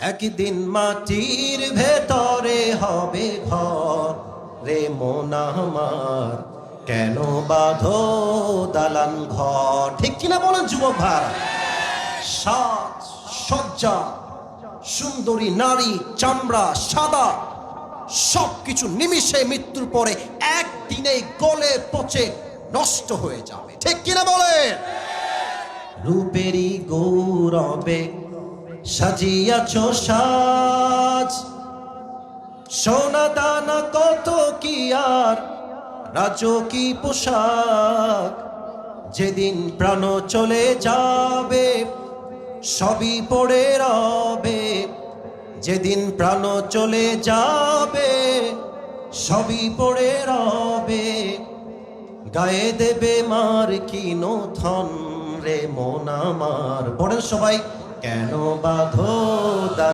একদিন মাটির ভেতরে হবে ঘর রে মন আমার, কেন বাঁধো দালান ঘর? ঠিক কিনা বলেন যুবক ভাই? সাজ সজ্জা, সুন্দরী নারী, চামড়া সাদা, সবকিছু নিমিষে মৃত্যুর পরে একদিনে গলে পচে নষ্ট হয়ে যাবে। ঠিক কিনা বলেন? রূপেরই গৌরবে সাজিয়াছ সাজ, সোনা দানা কত কি আর রাজকী পোশাক। যেদিন প্রাণ চলে যাবে সবই পড়ে রবে, যেদিন প্রাণ চলে যাবে সবই পড়ে রবে। গায়ে দেবে মার কি নথন রে মন আমার। পড়েন সবাই, কেন বাঁধো